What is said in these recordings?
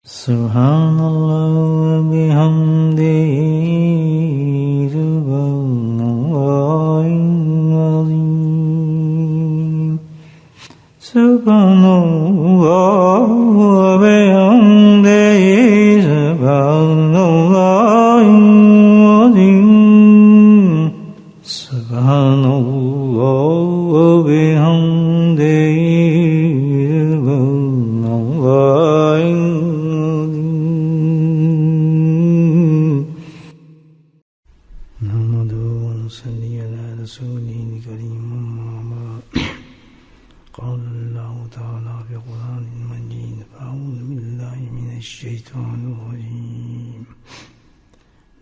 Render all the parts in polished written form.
سبحان اللہ وبحمدہ سبحان اللہ العظیم سبحان اللہ وبحمدہ سبحان اللہ العظیم سبحان اللہ وبحمدہ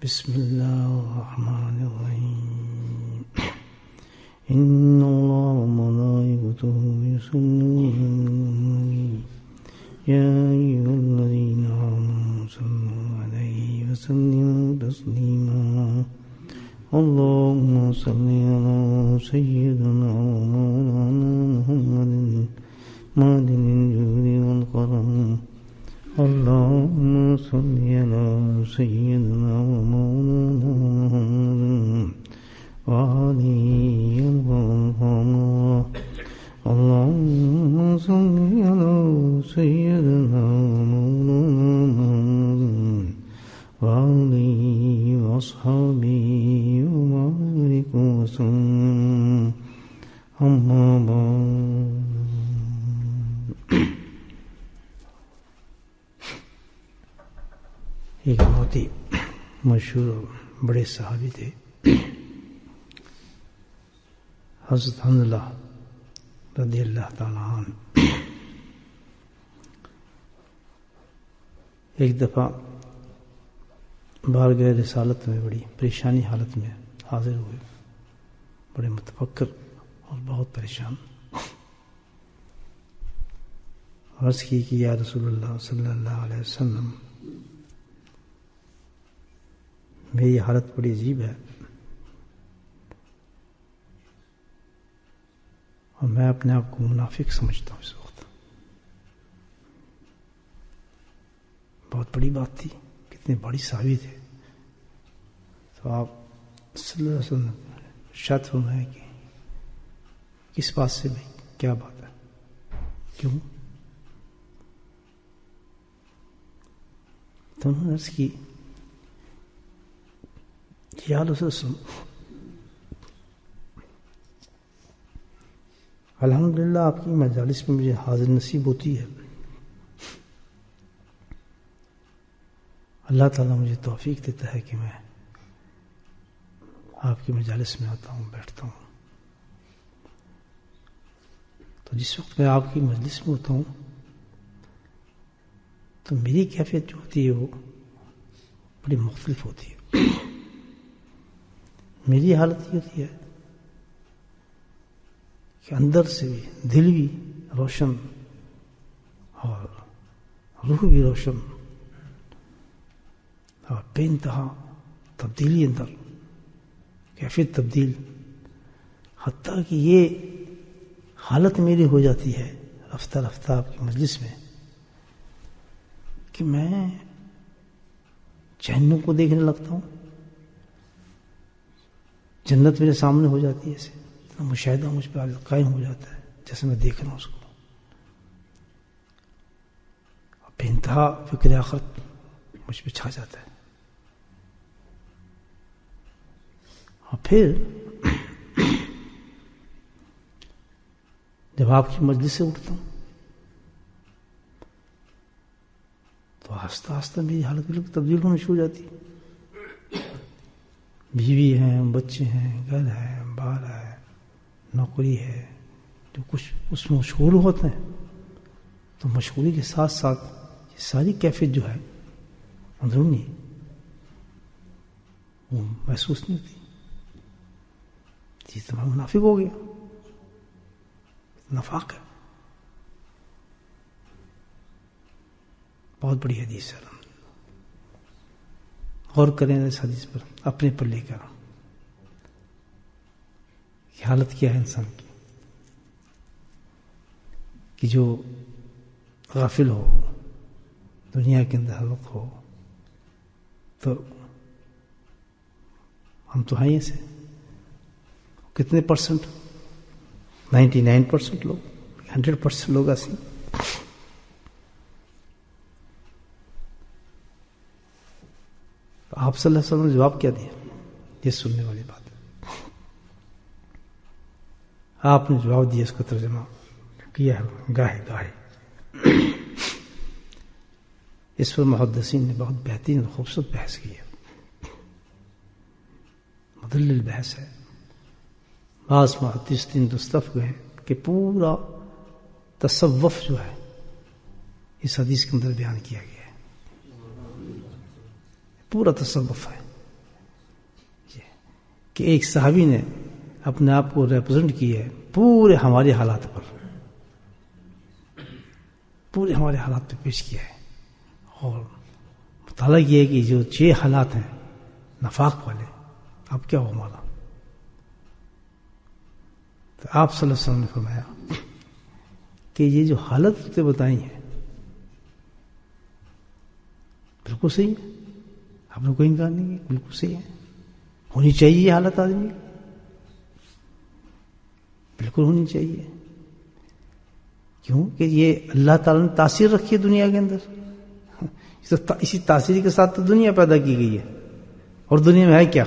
بسم اللہ الرحمن الرحیم ان اللہ وملائکتہ یصلون علی النبی یا ایھا الذین آمنوا صلوا علیہ وسلموا تسلیما اللهم صل على سيدنا ومولانا محمد معدن الجود والكرم اللهم صل على سيدنا ومولانا محمد وآله وصحبه اللهم صل على سيدنا ومولانا محمد وآله وصحبه وبارك وسلم أما بعد ایک بہت ہی مشہور اور بڑے صحابی تھے حضرت حنظلہ رضی اللہ تعالیٰ عنہ. ایک دفعہ بارگاہ رسالت میں بڑی پریشانی حالت میں حاضر ہوئے، بڑے متفکر اور بہت پریشان. عرض کی کہ یا رسول اللہ صلی اللہ علیہ وسلم، میری حالت بڑی عجیب ہے اور میں اپنے آپ کو منافق سمجھتا ہوں. اس وقت بہت بڑی بات تھی، کتنے بڑی صحابی تھے. تو آپ صلی اللہ علیہ وسلم ارشاد فرمائے کہ کس بات سے بھائی، کیا بات ہے، کیوں؟ تو انہوں نے عرض کی یا رسول اللہ، الحمدللہ آپ کی مجالس میں مجھے حاضر نصیب ہوتی ہے. اللہ تعالیٰ مجھے توفیق دیتا ہے کہ میں آپ کی مجالس میں آتا ہوں، بیٹھتا ہوں. تو جس وقت میں آپ کی مجلس میں ہوتا ہوں تو میری کیفیت جو ہوتی ہے وہ بڑی مختلف ہوتی ہے. میری حالت یہ ہوتی ہے کہ اندر سے بھی دل بھی روشن اور روح بھی روشن اور بے انتہا تبدیلی اندر، کیفیت تبدیل، حتیٰ کہ یہ حالت میری ہو جاتی ہے رفتہ رفتہ آپ کی مجلس میں کہ میں جہنم کو دیکھنے لگتا ہوں، جنت میرے سامنے ہو جاتی ہے. ایسے اتنا مشاہدہ مجھ پہ قائم ہو جاتا ہے جیسے میں دیکھ رہا ہوں اس کو. بے انتہا فکر آخرت مجھ پہ چھا جاتا ہے. اور پھر جب آپ کی مجلس سے اٹھتا ہوں تو آہستہ آہستہ میری حالت بالکل تبدیل ہونا شروع ہو جاتی ہے. بیوی ہیں، بچے ہیں، گھر ہے، بال ہے، نوکری ہے، جو کچھ اس میں مشغول ہوتے ہیں تو مشغولی کے ساتھ ساتھ یہ ساری کیفیت جو ہے اندرونی وہ محسوس نہیں ہوتی. یہ تو میں منافق ہو گیا، نفاق ہے. بہت بڑی حدیث ہے، غور کریں اس حدیث پر، اپنے پر لے کر کہ حالت کیا ہے انسان کی کہ جو غافل ہو، دنیا کے اندر حالت ہو تو ہم تو ہیں ایسے. کتنے پرسنٹ؟ 99% لوگ, 100% لوگ ایسے. آپ صلی اللہ علیہ وسلم نے جواب کیا دیا؟ یہ سننے والی بات ہے. آپ نے جواب دیا, اس کا ترجمہ کیا ہے گاہے گاہے. اس پر محدثین نے بہت بہترین اور خوبصورت بحث کی ہے, مدلل بحث ہے. بعض محدثین دستف گئے کہ پورا تصوف جو ہے اس حدیث کے اندر بیان کیا گیا ہے. پورا تصوف ہے کہ ایک صحابی نے اپنے آپ کو ریپرزینٹ کیا ہے پورے ہمارے حالات پر, پورے ہمارے حالات پہ پیش کیا ہے. اور مطالعہ یہ ہے کہ جو 6 حالات ہیں نفاق والے, اب کیا ہو ہمارا. تو آپ صلی اللہ علیہ وسلم نے فرمایا کہ یہ جو حالت بتائی ہیں بالکل صحیح ہے, آپ نے کوئی انکار نہیں ہے, بالکل صحیح ہے, ہونی چاہیے یہ حالت آدمی, بالکل ہونی چاہیے. کیوں کہ یہ اللہ تعالیٰ نے تاثیر رکھی ہے دنیا کے اندر, اسی تاثیر کے ساتھ تو دنیا پیدا کی گئی ہے. اور دنیا میں ہے کیا؟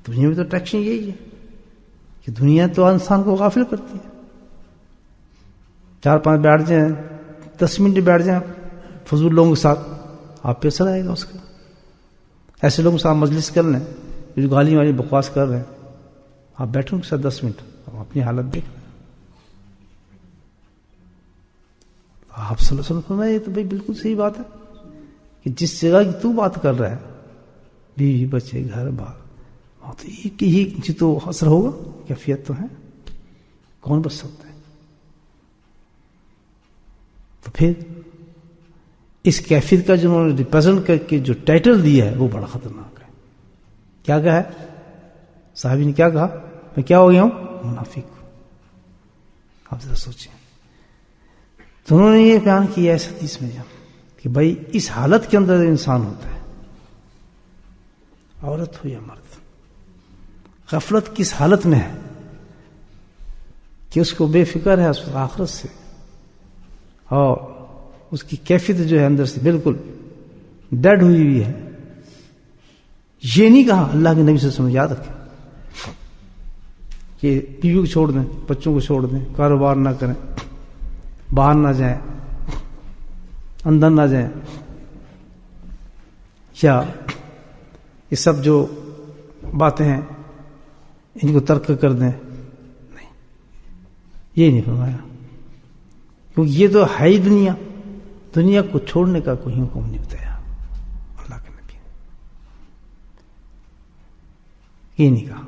دنیا میں تو اٹریکشن یہی ہے کہ دنیا تو انسان کو غافل کرتی ہے. 4-5 بیٹھ جائیں, 10 منٹ بیٹھ جائیں فضول لوگوں کے ساتھ, آپ پہ اثر آئے گا اس کا. ایسے لوگوں کے ساتھ مجلس کر لیں جو گالی والی بکواس کر رہے ہیں, آپ بیٹھو ان کے ساتھ 10 منٹ, آپ اپنی حالت دیکھ لیں. آپ صلی اللہ علیہ وسلم فرمایا یہ تو بھائی بالکل صحیح بات ہے کہ جس جگہ کی تو بات کر رہا ہے, بیوی بچے گھر بار, وہاں تو ایک ہی جی تو اثر ہوگا, کیفیت تو ہے, کون بچ سکتا ہے. تو پھر اس کیفیت کا جو انہوں نے ریپرزینٹ کر کے جو ٹائٹل دیا ہے وہ بڑا خطرناک ہے. کیا کہا ہے صحابی نے؟ کیا کہا؟ میں کیا ہو گیا ہوں؟ منافق. آپ ذرا سوچیں. تو انہوں نے یہ بیان کیا اس حدیث میں کہ بھائی اس حالت کے اندر انسان ہوتا ہے, عورت ہو یا مرد, غفلت کس حالت میں ہے کہ اس کو بے فکر ہے اس آخرت سے, اور اس کی کیفیت جو ہے اندر سے بالکل ڈیڈ ہوئی ہوئی ہے. یہ نہیں کہا, اللہ کے نبی سے سمجھ یاد رکھیں کہ بیوی کو چھوڑ دیں, بچوں کو چھوڑ دیں, کاروبار نہ کریں, باہر نہ جائیں, اندر نہ جائیں, یا یہ سب جو باتیں ہیں ان کو ترک کر دیں. نہیں, یہ نہیں فرمایا, کیونکہ یہ تو ہے ہی دنیا. دنیا کو چھوڑنے کا کوئی حکم نہیں بتایا اللہ کے نبی نے, یہ نہیں کہا.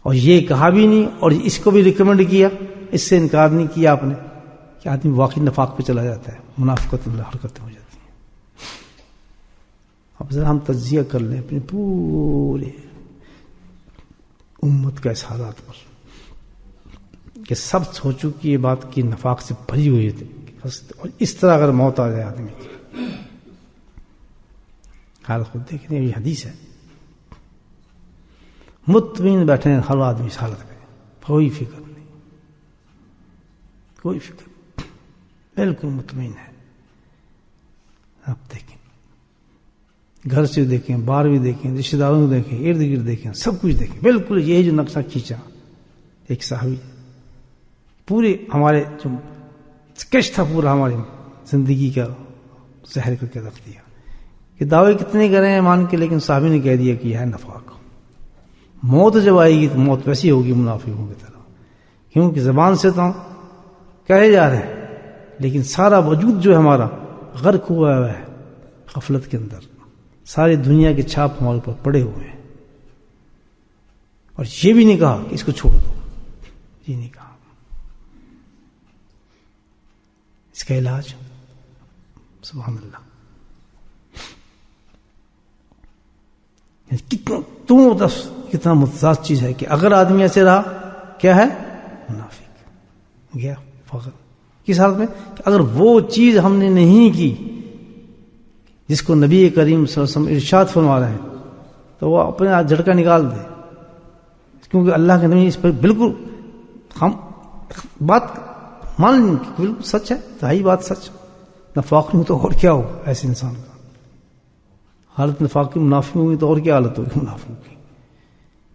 اور یہ کہا بھی نہیں, اور اس کو بھی ریکمینڈ کیا, اس سے انکار نہیں کیا آپ نے کہ آدمی واقعی نفاق پہ چلا جاتا ہے, منافقت میں حرکتیں ہو جاتی ہیں. اب ذرا ہم تجزیہ کر لیں اپنے پورے امت کا اس حالات پر کہ سب سوچو کہ یہ بات کی نفاق سے بھری ہوئی تھی, اور اس طرح اگر موت آ جائے آدمی کی, حال خود دیکھنے یہ حدیث ہے. مطمئن بیٹھے ہیں ہر آدمی اس حالت میں, کوئی فکر نہیں, کوئی فکر, بالکل مطمئن ہے. آپ دیکھیں, گھر سے دیکھیں, باہر بھی دیکھیں, رشتے داروں کو دیکھیں, ارد گرد دیکھیں, سب کچھ دیکھیں, بالکل یہی جو نقشہ کھینچا ایک صحابی, پورے ہمارے جو اسکیچ تھا پورا ہماری زندگی کا ظاہر کر کے رکھ دیا کہ دعوے کتنے کرے ہیں مان کے, لیکن صحابی نے کہہ دیا کہ یہ ہے نفاق. موت جب آئے گی تو موت ویسی ہوگی منافقوں کی طرح, کیونکہ زبان سے تو کہے جا رہے ہیں لیکن سارا وجود جو ہے ہمارا غرق ہوا ہے غفلت کے اندر. ساری دنیا کے چھاپ ہمارے اوپر پڑے ہوئے ہیں, اور یہ بھی نہیں کہا کہ اس کو چھوڑ دو, یہ نہیں کہا. اس کا علاج سبحان اللہ کتنا متضاد چیز ہے کہ اگر آدمی ایسے رہا کیا ہے منافق گیا, فخر کس حالت میں؟ کہ اگر وہ چیز ہم نے نہیں کی جس کو نبی کریم صلی اللہ علیہ وسلم ارشاد فرما رہے ہیں تو وہ اپنے ہاتھ جھٹکا نکال دے، کیونکہ اللہ کے نبی اس پر بالکل ہم بات مان لیں کہ بالکل سچ ہے، صحیح بات سچ، نفاق نہیں تو اور کیا ہو ایسے انسان کا، حالت نفاق کی منافق ہوگی تو اور کیا حالت ہوگی منافق کی،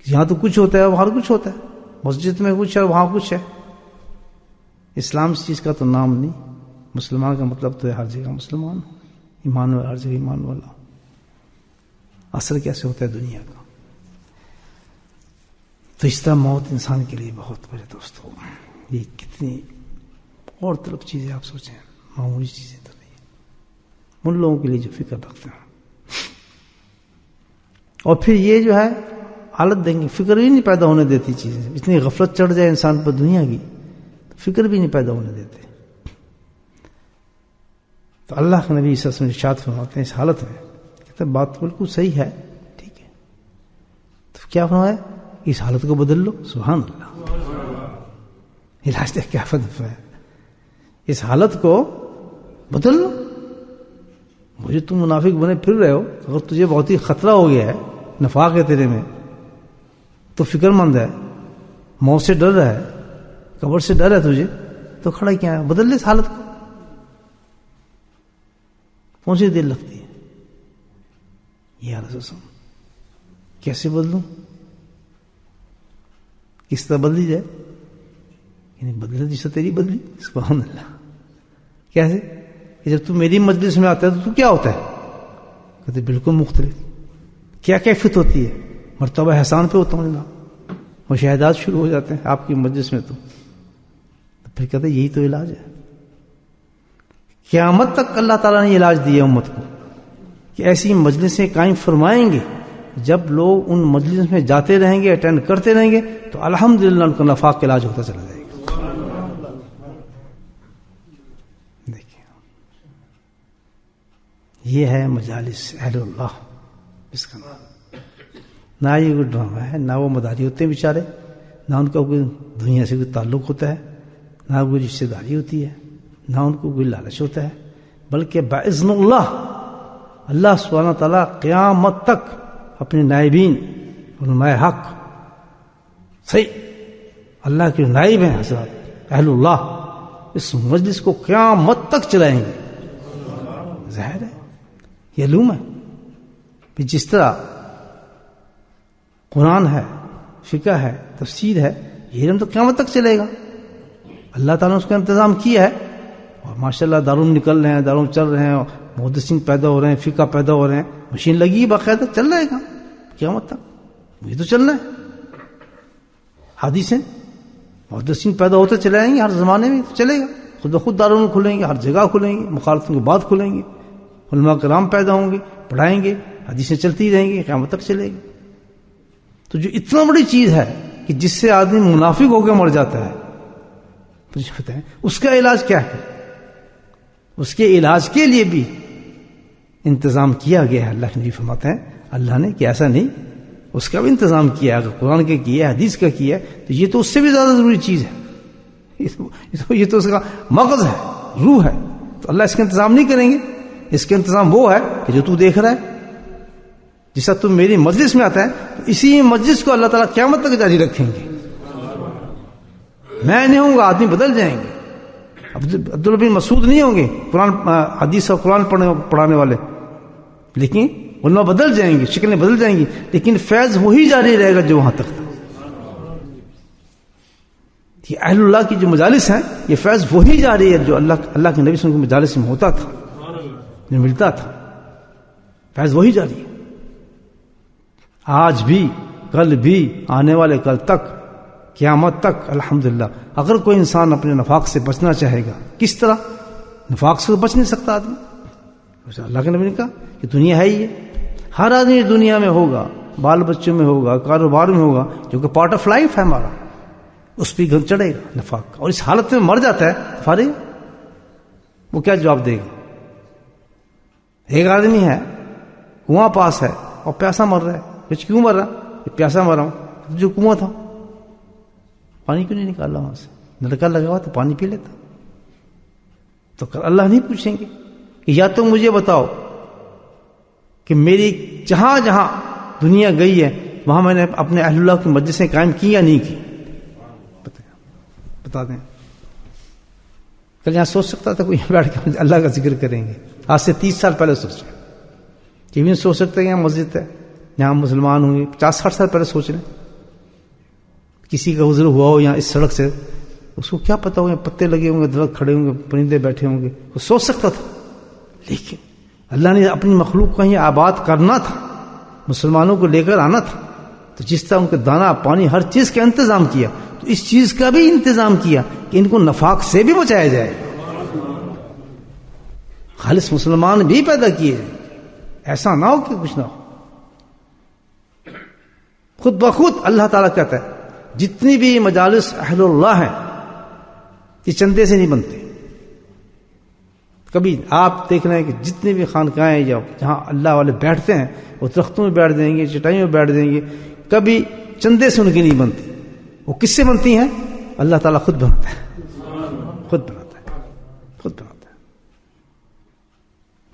یہاں تو کچھ ہوتا ہے وہاں کچھ ہوتا ہے، مسجد میں کچھ ہے وہاں کچھ ہے، اسلام اس چیز کا تو نام نہیں، مسلمان کا مطلب تو ہے ہر جگہ مسلمان ہو، ایمان والا ہر جگہ ایمان والا ہو، اثر کیسے ہوتا ہے دنیا کا؟ تو اس طرح موت انسان کے لیے بہت بڑے دوست ہو، یہ کتنی اور طلب چیزیں آپ سوچیں، معمولی چیزیں تو نہیں، ان لوگوں کے لیے جو فکر رکھتے ہیں، اور پھر یہ جو ہے حالت دیں گے، فکر بھی نہیں پیدا ہونے دیتی چیزیں، اتنی غفلت چڑھ جائے انسان پر دنیا کی فکر بھی نہیں پیدا ہونے دیتے۔ تو اللہ کے نبی صلی اللہ علیہ وسلم ارشاد فرماتے ہیں اس حالت میں، کہتے ہیں بات بالکل صحیح ہے، ٹھیک ہے، تو کیا فرمایا؟ اس حالت کو بدل لو، سبحان اللہ، علاج دیکھ کیا فضل ہے، اس حالت کو بدل لو، مجھے تم منافق بنے پھر رہے ہو، اگر تجھے بہت ہی خطرہ ہو گیا ہے، نفاق ہے تیرے میں، تو فکر مند ہے، موت سے ڈر رہا ہے، قبر سے ڈر ہے تجھے، تو کھڑا کیا ہے؟ بدل لے اس حالت کو، کون سی دیر لگتی ہے؟ یہ حالت کیسے بدلوں؟ کس طرح بدلی جائے؟ یعنی بدلے جس سے تیری بدلی، سبحان اللہ، کیسے؟ کہ جب تو میری مجلس میں آتا ہے تو کیا ہوتا ہے؟ کہتے بالکل مختلف، کیا کیفیت ہوتی ہے؟ مرتبہ احسان پہ ہوتا ہوں جناب، مشاہدات شروع ہو جاتے ہیں آپ کی مجلس میں، تو پھر کہتے یہی تو علاج ہے، قیامت تک اللہ تعالیٰ نے علاج دیا امت کو کہ ایسی مجلسیں قائم فرمائیں گے، جب لوگ ان مجلس میں جاتے رہیں گے، اٹینڈ کرتے رہیں گے، تو الحمدللہ ان کا نفاق کا علاج ہوتا چلا جائے گا۔ دیکھیں یہ ہے مجالس اہل اللہ، اس کا نہ یہ کوئی ڈرامہ ہے، نہ وہ مداری ہوتے ہیں بیچارے، نہ ان کا کوئی دنیا سے کوئی تعلق ہوتا ہے، نہ کوئی رشتہ داری ہوتی ہے، نہ ان کو کوئی لالچ ہوتا ہے، بلکہ باذن اللہ سبحانہ تعالیٰ قیامت تک اپنے نائبین علماء حق، صحیح اللہ کے نائب ہیں حضرات اہل اللہ، اس مجلس کو قیامت تک چلائیں گے، ظاہر ہے یہ علوم ہے، پھر جس طرح قرآن ہے، فقہ ہے، تفسیر ہے، یہ علم تو قیامت تک چلے گا، اللہ تعالیٰ نے اس کا انتظام کیا ہے، اور ماشاءاللہ دارالعلوم نکل رہے ہیں، دارالعلوم چل رہے ہیں، محدثین پیدا ہو رہے ہیں، فقہ پیدا ہو رہے ہیں، مشین لگی باقاعدہ، چل رہے گا قیامت تک، یہ تو چلنا ہے، حدیثیں محدثین پیدا ہوتے چلے آئیں گے، ہر زمانے میں چلے گا، خود بخود دارالعلوم کھلیں گے، ہر جگہ کھلیں گے، مخالفتوں کے بعد کھلیں گے، علماء کرام پیدا ہوں گے، پڑھائیں گے، حدیثیں چلتی رہیں گی، قیامت تک چلے گی۔ تو جو اتنا بڑی چیز ہے کہ جس سے آدمی منافق ہو کے مر جاتا ہے، اس کا علاج کیا ہے؟ اس کے علاج کے لیے بھی انتظام کیا گیا ہے، اللہ کے نبی فرماتے ہیں اللہ نے کہ ایسا نہیں، اس کا بھی انتظام کیا ہے، اگر قرآن کا کیا ہے، حدیث کا کیا ہے، تو یہ تو اس سے بھی زیادہ ضروری چیز ہے، یہ تو اس کا مغز ہے، روح ہے، تو اللہ اس کا انتظام نہیں کریں گے، اس کا انتظام وہ ہے کہ جو تو دیکھ رہا ہے، جس طرح تم میری مجلس میں آتا ہے، تو اسی مجلس کو اللہ تعالیٰ قیامت تک جاری رکھیں گے، میں نہیں ہوں گا، آدمی بدل جائیں گے، عبداللہ بن مسعود نہیں ہوں گے قرآن حدیث اور قرآن پڑھانے والے، لیکن علماء بدل جائیں گے، شکلیں بدل جائیں گی، لیکن فیض وہی جاری رہے گا جو وہاں تک تھا۔ یہ اہل اللہ کی جو مجالس ہیں، یہ فیض وہی جاری ہے جو اللہ کے نبی صلی اللہ علیہ وسلم کی مجالس میں ہوتا تھا، جو ملتا تھا، فیض وہی جاری ہے، آج بھی، کل بھی، آنے والے کل تک، قیامت تک، الحمدللہ۔ اگر کوئی انسان اپنے نفاق سے بچنا چاہے گا، کس طرح؟ نفاق سے بچ نہیں سکتا آدمی، اللہ کے نبی نے کہا کہ دنیا ہے ہی ہے، ہر آدمی دنیا میں ہوگا، بال بچوں میں ہوگا، کاروبار میں ہوگا، جو کہ پارٹ آف لائف ہے ہمارا، اس پہ گھن چڑھے گا نفاق، اور اس حالت میں مر جاتا ہے فارغ، وہ کیا جواب دے گا؟ ایک آدمی ہے، کنواں پاس ہے اور پیاسا مر رہا ہے، کچھ کیوں مر رہا؟ پیاسا مر رہا ہوں، جو کنواں تھا پانی کیوں نہیں نکالا وہاں سے؟ نلکا لگا ہوا تو پانی پی لیتا، تو اللہ نہیں پوچھیں گے کہ یا تم مجھے بتاؤ کہ میری جہاں جہاں دنیا گئی ہے وہاں میں نے اپنے اہل اللہ کی مجلسیں قائم کی یا نہیں کی؟ بتا دیں. کل یہاں سوچ سکتا تھا کوئی بیٹھ کے اللہ کا ذکر کریں گے؟ آج سے 30 سال پہلے سوچ رہے. یہ بھی نہیں سوچ سکتے یہاں مسجد ہے، یہاں مسلمان ہوں گے. 50-60 سال پہلے سوچ رہے. کسی کا گزر ہوا ہو یہاں اس سڑک سے، اس کو کیا پتا ہو پتے لگے ہوں گے، درخت کھڑے ہوں گے، پرندے بیٹھے ہوں گے، وہ سوچ سکتا تھا. لیکن اللہ نے اپنی مخلوق کو یہ آباد کرنا تھا، مسلمانوں کو لے کر آنا تھا، تو جس طرح ان کے دانا پانی ہر چیز کا انتظام کیا، تو اس چیز کا بھی انتظام کیا کہ ان کو نفاق سے بھی بچایا جائے، خالص مسلمان بھی پیدا کیے جائیں. ایسا نہ ہو کہ کچھ نہ ہو. خود بخود اللہ تعالیٰ کہتا ہے جتنی بھی مجالس اہل اللہ ہیں یہ چندے سے نہیں بنتے. کبھی آپ دیکھ رہے ہیں کہ جتنے بھی خانقاہیں یا جہاں اللہ والے بیٹھتے ہیں وہ درختوں میں بیٹھ دیں گے، چٹائیوں میں بیٹھ دیں گے، کبھی چندے سے ان کی نہیں بنتی. وہ کس سے بنتی ہیں؟ اللہ تعالیٰ خود بناتا ہے، خود بناتا ہے، خود بناتا ہے.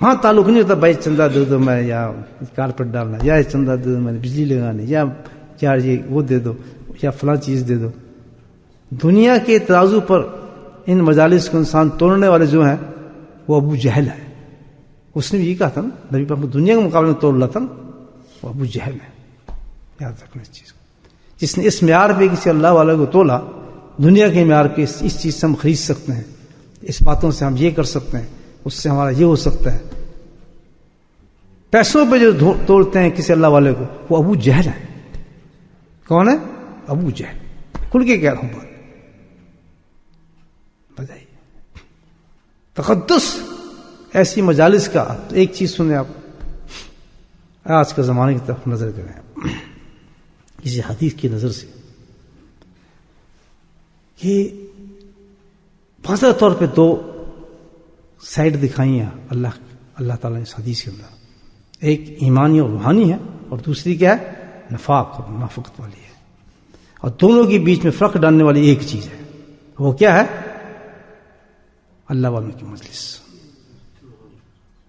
ہاں تعلق نہیں ہوتا بھائی چندہ دے دو میں، یا کارپیٹ ڈالنا، یا چندہ دے دو میں نے بجلی لگانی، یا یہ وہ دے دو، یا فلاں چیز دے دو. دنیا کے ترازو پر ان مجالس کو انسان توڑنے والے جو ہیں وہ ابو جہل ہے. اس نے بھی یہ کہا تھا نا، نبی پاک کو دنیا کے مقابلے میں توڑ رہا تھا نا، وہ ابو جہل ہے. یاد رکھنا اس چیز کو. جس نے اس معیار پہ کسی اللہ والے کو تولا، دنیا کے معیار پہ اس چیز سے ہم خرید سکتے ہیں، اس باتوں سے ہم یہ کر سکتے ہیں، اس سے ہمارا یہ ہو سکتا ہے. پیسوں پہ جو توڑتے ہیں کسی اللہ والے کو، وہ ابو جہل ہے. کون ہے؟ ابو جہل. کھل کے کہہ رہا ہوں بات. بتائیے تقدس ایسی مجالس کا. ایک چیز سنیں آپ، آج کے زمانے کی طرف نظر کریں کسی حدیث کی نظر سے، کہ واضح طور پہ دو سائڈ دکھائی ہیں اللہ تعالیٰ نے اس حدیث کے اندر. ایک ایمانی اور روحانی ہے، اور دوسری کیا ہے؟ نفاق اور منافقت والی ہے. اور دونوں کے بیچ میں فرق ڈالنے والی ایک چیز ہے. وہ کیا ہے؟ اللہ والوں کی مجلس.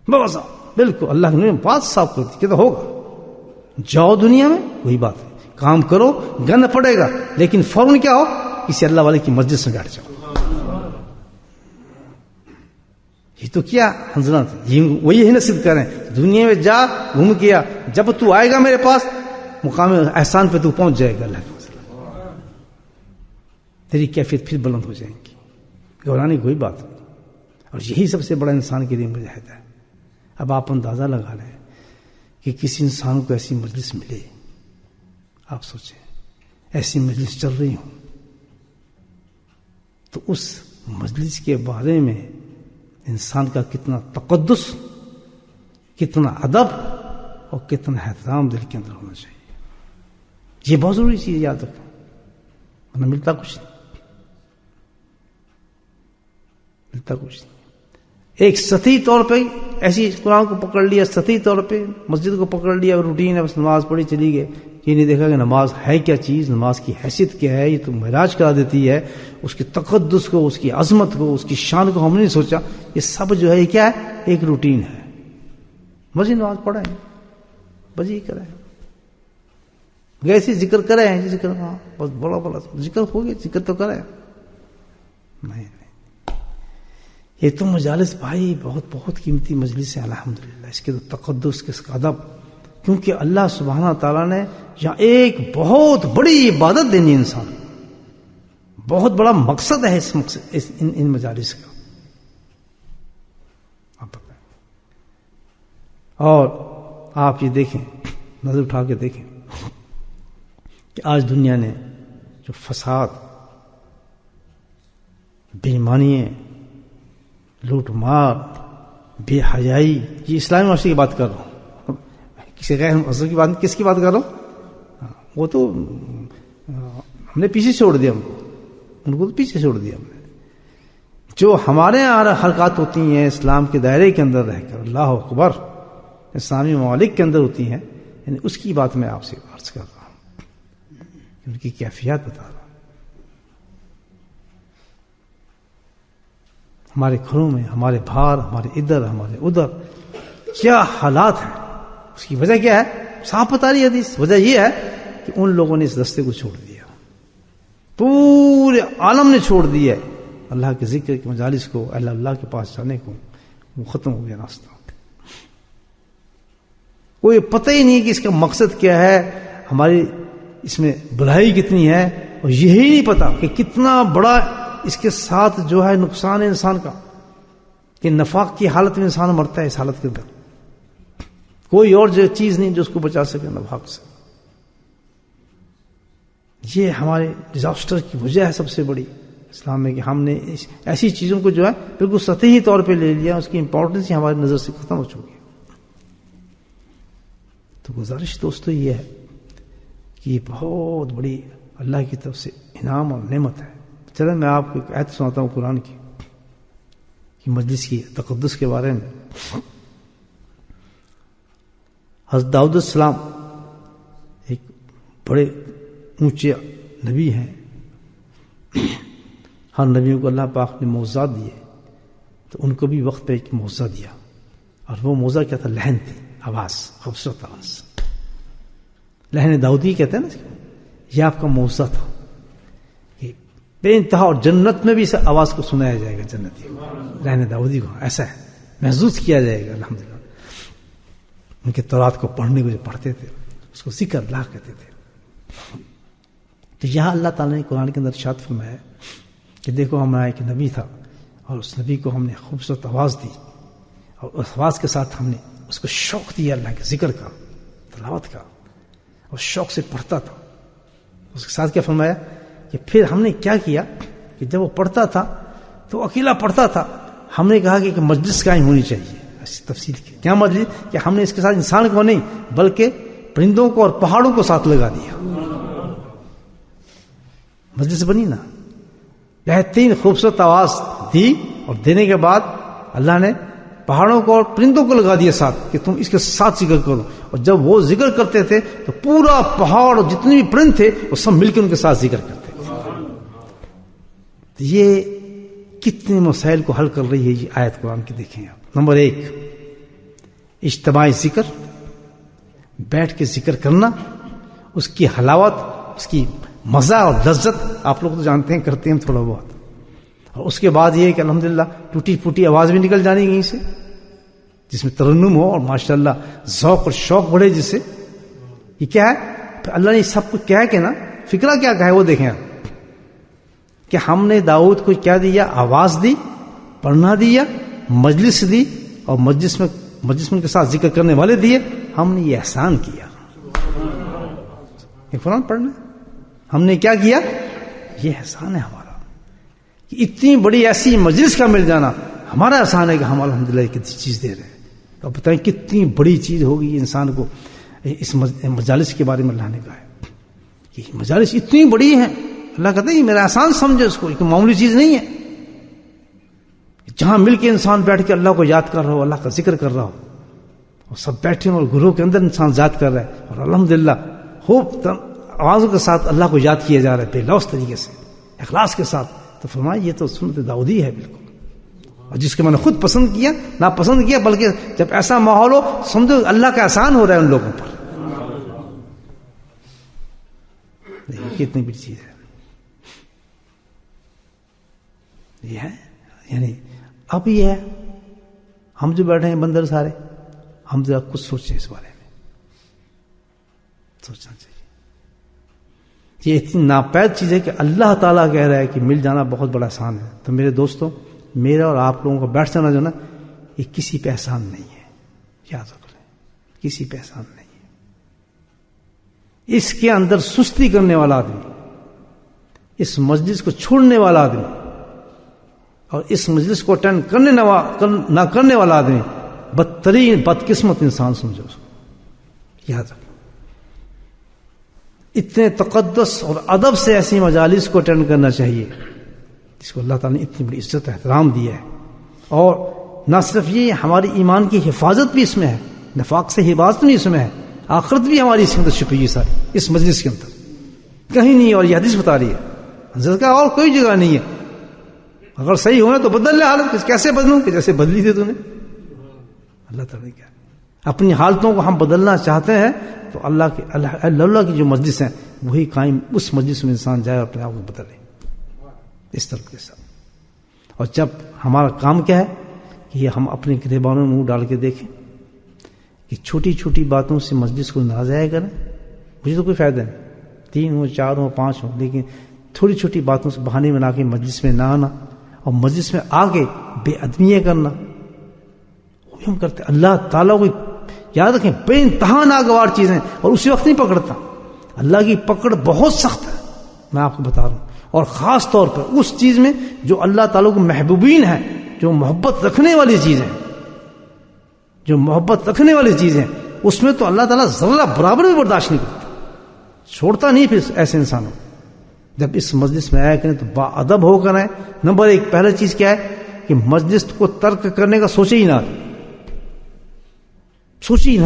بس بالکل اللہ نے بات صاف کر دی کہ تو ہوگا. جاؤ دنیا میں وہی بات ہے، کام کرو، گند پڑے گا، لیکن فوراً کیا ہو؟ کسی اللہ والے کی مجلس میں بیٹھ جاؤ. یہ تو کیا حنزلہ تھا، یہ وہی ہے نصیب کریں. دنیا میں جا گھوم کیا، جب تو آئے گا میرے پاس مقام احسان پہ تو پہنچ جائے گا اللہ کے وسلم، تیری کیفیت پھر بلند ہو جائیں گی. گھبرانے کی کوئی بات نہیں. اور یہی سب سے بڑا انسان کے لیے مجاہدہ ہے. اب آپ اندازہ لگا لیں کہ کسی انسان کو ایسی مجلس ملے، آپ سوچیں ایسی مجلس چل رہی ہوں، تو اس مجلس کے بارے میں انسان کا کتنا تقدس، کتنا ادب اور کتنا احترام دل کے اندر ہونا چاہیے. یہ بہت ضروری چیز یاد رکھیں، ورنہ ملتا کچھ نہیں، ملتا کچھ نہیں. ایک سطحی طور پہ ایسی قرآن کو پکڑ لیا، سطحی طور پہ مسجد کو پکڑ لیا، روٹین ہے، بس نماز پڑھی چلی گئے. یہ نہیں دیکھا کہ نماز ہے کیا چیز، نماز کی حیثیت کیا ہے. یہ تو معراج کرا دیتی ہے. اس کے تقدس کو، اس کی عظمت کو، اس کی شان کو ہم نے نہیں سوچا. یہ سب جو ہے یہ کیا ہے؟ ایک روٹین ہے. بس نماز پڑھیں، بس یہ کریں، ویسے ذکر کریں، ذکر ہاں بس بڑا بڑا ذکر ہو گیا، ذکر تو کریں. نہیں، یہ تو مجالس بھائی بہت بہت قیمتی مجلس ہے الحمدللہ. اس کے تو تقدس، اس کا ادب، کیونکہ اللہ سبحانہ تعالیٰ نے یہاں ایک بہت بڑی عبادت دینی انسان، بہت بڑا مقصد ہے ان مجالس کا. آپ بتائیں. اور آپ یہ دیکھیں، نظر اٹھا کے دیکھیں کہ آج دنیا نے جو فساد، بے ایمانی، لوٹ مار، بے حیائی، یہ اسلامی معاشرے کی بات کر رہا ہوں، کسی غیر مذہب کی بات. کس کی بات کر رہا ہوں؟ وہ تو ہم نے پیچھے چھوڑ دیا، ان کو تو پیچھے چھوڑ دیا ہم نے. جو ہمارے یہاں حرکات ہوتی ہیں اسلام کے دائرے کے اندر رہ کر، اللہ اکبر، اسلامی ممالک کے اندر ہوتی ہیں، یعنی اس کی بات میں آپ سے عرض کر رہا ہوں، ان کی کیفیت بتا رہا ہوں. ہمارے گھروں میں ہمارے باہر، ہمارے ادھر، ہمارے ادھر کیا حالات ہیں، اس کی وجہ کیا ہے؟ صاف بتا رہی ہے حدیث. وجہ یہ ہے کہ ان لوگوں نے اس راستے کو چھوڑ دیا، پورے عالم نے چھوڑ دیا ہے اللہ کے ذکر کے مجالس کو، اللہ کے پاس جانے کو، وہ ختم ہو گیا راستہ. کوئی پتہ ہی نہیں کہ اس کا مقصد کیا ہے، ہماری اس میں بھلائی کتنی ہے، اور یہی نہیں پتا کہ کتنا بڑا اس کے ساتھ جو ہے نقصان ہے انسان کا، کہ نفاق کی حالت میں انسان مرتا ہے. اس حالت کے اندر کوئی اور جو چیز نہیں جو اس کو بچا سکے نفاق سے. یہ ہمارے ڈیزاسٹر کی وجہ ہے سب سے بڑی اسلام میں، کہ ہم نے ایسی چیزوں کو جو ہے بالکل سطحی طور پہ لے لیا، اس کی امپورٹنس ہی ہماری نظر سے ختم ہو چکی ہے. تو گزارش دوستو یہ ہے کہ یہ بہت بڑی اللہ کی طرف سے انعام اور نعمت ہے. چلیں میں آپ کو ایک آیت سناتا ہوں قرآن کی، کہ مجلس کی تقدس کے بارے میں. حضرت داؤد السلام ایک بڑے اونچے نبی ہیں. ہر نبیوں کو اللہ پاک نے معجزات دیے، تو ان کو بھی وقت پہ ایک معجزہ دیا، اور وہ معجزہ کیا تھا؟ لہن تھی، آواز، خوبصورت آواز. لہن داؤدی کہتے ہیں نا، یہ آپ کا معجزہ تھا. بے انتہا، اور جنت میں بھی اس آواز کو سنایا جائے گا. جنتی لہن داؤدی کو ایسا ہے محسوس کیا جائے گا. الحمدللہ ان کے تورات کو پڑھنے کو جو پڑھتے تھے اس کو ذکر اللہ کہتے تھے. تو یہاں اللہ تعالیٰ نے قرآن کے اندر ارشاد فرمایا کہ دیکھو ہمارا ایک نبی تھا، اور اس نبی کو ہم نے خوبصورت آواز دی، اور اس آواز کے ساتھ ہم نے اس کو شوق دیا اللہ کے ذکر کا، تلاوت کا، اور شوق سے پڑھتا تھا. اس کے ساتھ کیا فرمایا کہ پھر ہم نے کیا کیا کہ جب وہ پڑھتا تھا تو اکیلا پڑھتا تھا. ہم نے کہا کہ مجلس قائم ہونی چاہیے. ایسی تفصیل کی کیا مجلس؟ کہ ہم نے اس کے ساتھ انسان کو نہیں بلکہ پرندوں کو اور پہاڑوں کو ساتھ لگا دیا. مجلس بنی نا، بہترین خوبصورت آواز دی، اور دینے کے بعد اللہ نے پہاڑوں کو اور پرندوں کو لگا دیا ساتھ کہ تم اس کے ساتھ ذکر کرو. اور جب وہ ذکر کرتے تھے تو پورا پہاڑ اور جتنے بھی پرند تھے وہ سب مل کے ان کے ساتھ ذکر کرتے تھے. یہ کتنے مسائل کو حل کر رہی ہے یہ آیت قرآن کی. دیکھیں آپ، نمبر 1 اجتماعی ذکر، بیٹھ کے ذکر کرنا، اس کی حلاوت، اس کی مزہ اور لذت آپ لوگ تو جانتے ہیں، کرتے ہیں تھوڑا بہت. اور اس کے بعد یہ کہ الحمدللہ ٹوٹی پھوٹی آواز بھی نکل جانی کہیں سے جس میں ترنم ہو اور ماشاءاللہ ذوق اور شوق بڑھے جس سے. یہ کیا ہے؟ پھر اللہ نے سب کو کیا ہے کہ نا فکرہ کیا کہا ہے وہ دیکھیں آپ، کہ ہم نے داؤد کو کیا دیا؟ آواز دی، پڑھنا دیا، مجلس دی، اور مجلس میں ان کے ساتھ ذکر کرنے والے دیے. ہم نے یہ احسان کیا. یہ قرآن پڑھنا ہم نے کیا کیا؟ یہ احسان ہے ہمارا، کہ اتنی بڑی ایسی مجلس کا مل جانا ہمارا احسان ہے کہ ہم الحمدللہ ایک چیز دے رہے ہیں. اب بتائیں کتنی بڑی چیز ہوگی انسان کو. اس مجالس کے بارے میں اللہ نے کہا ہے کہ مجالس اتنی بڑی ہیں. اللہ کہتے ہیں میرا احسان سمجھے اس کو، ایک معمولی چیز نہیں ہے. جہاں مل کے انسان بیٹھ کے اللہ کو یاد کر رہا ہو، اللہ کا ذکر کر رہا ہو، اور سب بیٹھے اور گروہ کے اندر انسان یاد کر رہا ہے، اور الحمدللہ خوب آوازوں کے ساتھ اللہ کو یاد کیا جا رہا ہے، بے لوث طریقے سے، اخلاص کے ساتھ. تو فرمایا یہ تو سنت داؤدی ہے بالکل، اور جس کو میں نے خود پسند کیا، نہ پسند کیا، بلکہ جب ایسا ماحول ہو سمجھو اللہ کا احسان ہو رہا ہے ان لوگوں پر. دیکھیے کتنی بڑی چیز ہے یہ ہے. یعنی اب یہ ہے ہم جو بیٹھے ہیں بندر سارے، ہم ذرا کچھ سوچیں اس بارے میں، سوچنا چاہیے. یہ اتنی ناپید چیز ہے کہ اللہ تعالیٰ کہہ رہا ہے کہ مل جانا بہت بڑا احسان ہے. تو میرے دوستوں، میرا اور آپ لوگوں کا بیٹھ جانا جو نا، یہ کسی پہ احسان نہیں ہے. یاد رکھ لیں، کسی پہ احسان نہیں ہے. اس کے اندر سستی کرنے والا آدمی، اس مجلس کو چھوڑنے والا آدمی، اور اس مجلس کو اٹینڈ نہ کرنے والا آدمی بدترین بدقسمت انسان سمجھو اس کو. یاد رکھ، اتنے تقدس اور ادب سے ایسی مجالس کو اٹینڈ کرنا چاہیے جس کو اللہ تعالیٰ نے اتنی بڑی عزت احترام دیا ہے. اور نہ صرف یہ، ہماری ایمان کی حفاظت بھی اس میں ہے، نفاق سے حفاظت بھی اس میں ہے، آخرت بھی ہماری اس کے اندر چھپی ہے ساری، اس مجلس کے اندر کہیں نہیں. اور یہ حدیث بتا رہی ہے، حضرت کا اور کوئی جگہ نہیں ہے. اگر صحیح ہونا تو بدل لے حالت. کیسے بدلوں کہ جیسے بدلی تھی تو نے. اللہ تعالیٰ کیا اپنی حالتوں کو ہم بدلنا چاہتے ہیں تو اللہ کی جو مجلس ہیں وہی قائم, اس مجلس میں انسان جائے اور اپنے آپ کو بدلے اس طرح کے ساتھ. اور جب ہمارا کام کیا ہے کہ یہ ہم اپنے گریبانوں میں منہ ڈال کے دیکھیں کہ چھوٹی چھوٹی باتوں سے مجلس کو نہ ضائع کریں. مجھے تو کوئی فائدہ نہیں 3 ہو 4 ہو 5 ہو, لیکن تھوڑی چھوٹی باتوں سے بہانے بنا کے مجلس میں نہ آنا اور مجلس میں آ کے بے ادبیاں کرنا وہ ہم کرتے. اللہ تعالیٰ کو یاد رکھیں بے انتہا ناگوار چیزیں, اور اسی وقت نہیں پکڑتا. اللہ کی پکڑ بہت سخت ہے, میں آپ کو بتا رہا ہوں. اور خاص طور پر اس چیز میں جو اللہ تعالیٰ کو محبوبین ہے, جو محبت رکھنے والی چیزیں, جو محبت رکھنے والی چیزیں, اس میں تو اللہ تعالیٰ ذرہ برابر بھی برداشت نہیں کرتا, چھوڑتا نہیں پھر ایسے انسانوں. جب اس مجلس میں آیا کریں تو با ادب ہو کر آئیں. نمبر 1 پہلا چیز کیا ہے کہ مجلس کو ترک کرنے کا سوچے ہی نہ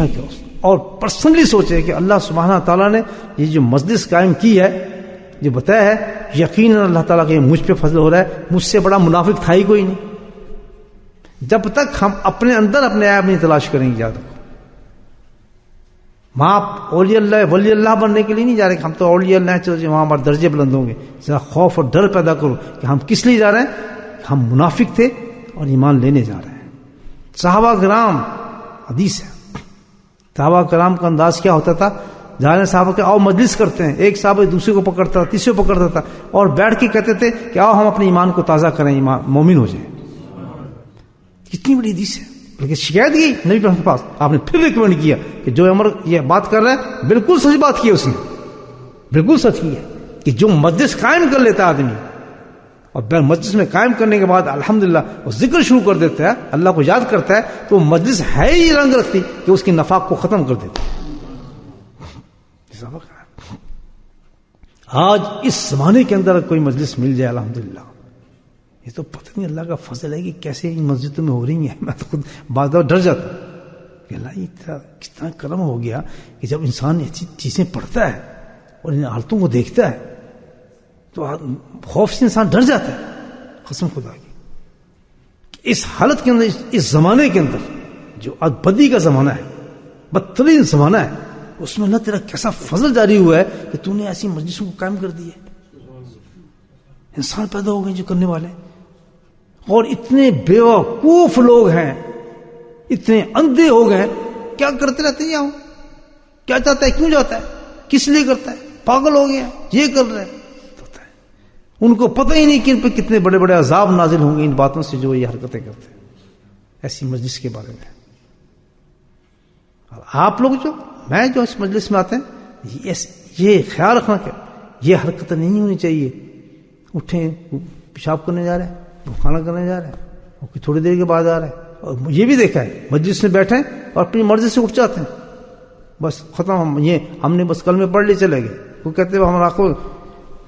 کیا, اور پرسنلی سوچے کہ اللہ سبحانہ تعالیٰ نے یہ جو مجلس قائم کی ہے, جو بتایا ہے, یقیناً اللہ تعالیٰ کا یہ مجھ پہ فضل ہو رہا ہے, مجھ سے بڑا منافق تھا ہی کوئی نہیں. جب تک ہم اپنے اندر اپنے آپ نہیں تلاش کریں گے, یاد رکھو آپ اولیاء اللہ ولی اللہ بننے کے لیے نہیں جا رہے کہ ہم تو اولیاء اللہ چلو وہاں ہمارے درجے بلند ہوں گے. ذرا خوف اور ڈر پیدا کرو کہ ہم کس لیے جا رہے ہیں. ہم منافق تھے اور ایمان لینے جا رہے ہیں. صحابہ کرام, حدیث ہے, صحابہ کرام کا انداز کیا ہوتا تھا, جانے صحابہ کے آؤ مجلس کرتے ہیں, ایک صحابہ دوسرے کو پکڑتا تھا, تیسرے کو پکڑتا تھا, اور بیٹھ کے کہتے تھے کہ آؤ ہم اپنے ایمان کو تازہ کریں, ایمان مومن ہو جائیں. کتنی بڑی حدیث ہے. لیکن شکایت کی نبی کے پاس, آپ نے پھر ریکمینڈ کیا کہ جو عمر یہ بات کر رہا ہے بالکل سچ بات کی ہے, اس نے بالکل سچ کی ہے کہ جو مجلس قائم کر لیتا ہے آدمی, اور مجلس میں قائم کرنے کے بعد الحمدللہ وہ ذکر شروع کر دیتا ہے, اللہ کو یاد کرتا ہے, تو مجلس ہے ہی رنگ رکھتی کہ اس کی نفاق کو ختم کر دیتی. آج اس زمانے کے اندر کوئی مجلس مل جائے الحمدللہ, یہ تو پتہ نہیں اللہ کا فضل ہے کہ کیسے ان مسجدوں میں ہو رہی ہیں. میں تو خود بعض دفعہ ڈر جاتا ہوں کہ اللہ یہ کتنا کرم ہو گیا کہ جب انسان ایسی چیزیں پڑھتا ہے اور ان حالتوں کو دیکھتا ہے تو خوف سے انسان ڈر جاتا ہے. قسم خدا کی اس حالت کے اندر, اس زمانے کے اندر جو بدی کا زمانہ ہے, بدترین زمانہ ہے, اس میں اللہ تیرا کیسا فضل جاری ہوا ہے کہ تو نے ایسی مجلسوں کو قائم کر دی ہے. انسان پیدا ہو گئے جو کرنے والے, اور اتنے بیوقوف لوگ ہیں, اتنے اندھے ہو گئے, کیا کرتے رہتے ہیں یہاں, کیا چاہتا ہے, کیوں جاتا ہے, کس لیے کرتا ہے, پاگل ہو گیا, یہ کر رہے ہیں. ان کو پتہ ہی نہیں کہ ان پہ کتنے بڑے بڑے عذاب نازل ہوں گے ان باتوں سے جو یہ حرکتیں کرتے ہیں ایسی مجلس کے بارے میں. اور آپ لوگ جو اس مجلس میں آتے ہیں یہ خیال رکھنا کہ یہ حرکتیں نہیں ہونی چاہیے. اٹھیں, پیشاب کرنے جا رہے ہیں, وہ کھانا کرنے جا رہے ہیں, اور تھوڑی دیر کے بعد آ رہے ہیں. اور یہ بھی دیکھا ہے مجلس میں بیٹھے اور اپنی مرضی سے اٹھ جاتے ہیں, بس ختم, ہم نے بس کلمے پڑھ لی چلے گئے. وہ کہتے ہیں ہمارا آنکھوں,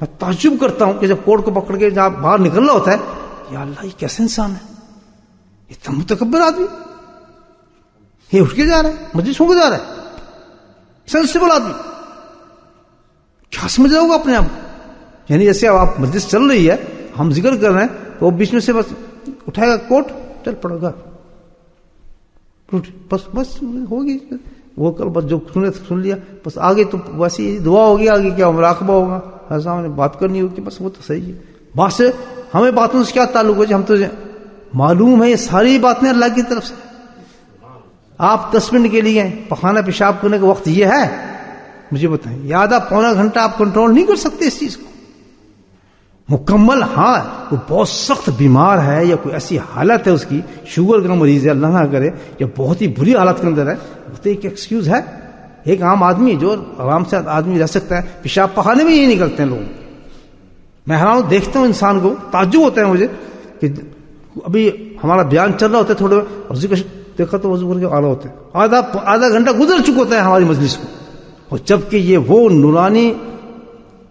میں تعجب کرتا ہوں کہ جب کوڑ کو پکڑ کے جہاں باہر نکلنا ہوتا ہے, یا اللہ یہ کیسے انسان ہے, اتنا متکبر آدمی, یہ اٹھ کے جا رہا ہے, مجلس ہو کے جا رہا ہے, سینسیبل آدمی, کیا سمجھ رہا ہوگا اپنے آپ. یعنی جیسے آپ مجلس چل رہی ہے, ہم ذکر کر رہے ہیں, تو وہ بیچ میں سے بس اٹھائے گا کوٹ, چل پڑے گا, بس ہوگی وہ کل, بس جو سن لیا, بس آگے تو ویسی دعا ہوگی, آگے کیا مراقبہ ہوگا, ایسا ہمیں بات کرنی ہوگی, بس وہ تو صحیح ہے. بات سے ہمیں باتوں سے کیا تعلق ہے, ہم تو معلوم ہے یہ ساری باتیں اللہ کی طرف سے. آپ 10 منٹ کے لیے پخانا پیشاب کرنے کا وقت یہ ہے, مجھے بتائیں, یہ آدھا پونا گھنٹہ آپ کنٹرول نہیں کر سکتے اس چیز کو مکمل. ہاں وہ بہت سخت بیمار ہے یا کوئی ایسی حالت ہے اس کی, شوگر کا مریض ہے, اللہ نہ کرے, یا بہت ہی بری حالت کے اندر ہے, تو ایک ایکسکیوز ہے. ایک عام آدمی جو آرام سے آدمی رہ سکتا ہے, پیشاب پخانے میں یہ نکلتے ہیں لوگ. میں حیران دیکھتا ہوں انسان کو, تعجب ہوتا ہے مجھے کہ ابھی ہمارا بیان چل رہا ہوتا ہے تھوڑے, اور ذکر دیکھا تو وضو کر کے آلہ ہوتے ہیں, آدھا گھنٹہ گزر چکا ہوتا ہے ہماری مجلس کو, اور جبکہ یہ وہ نورانی.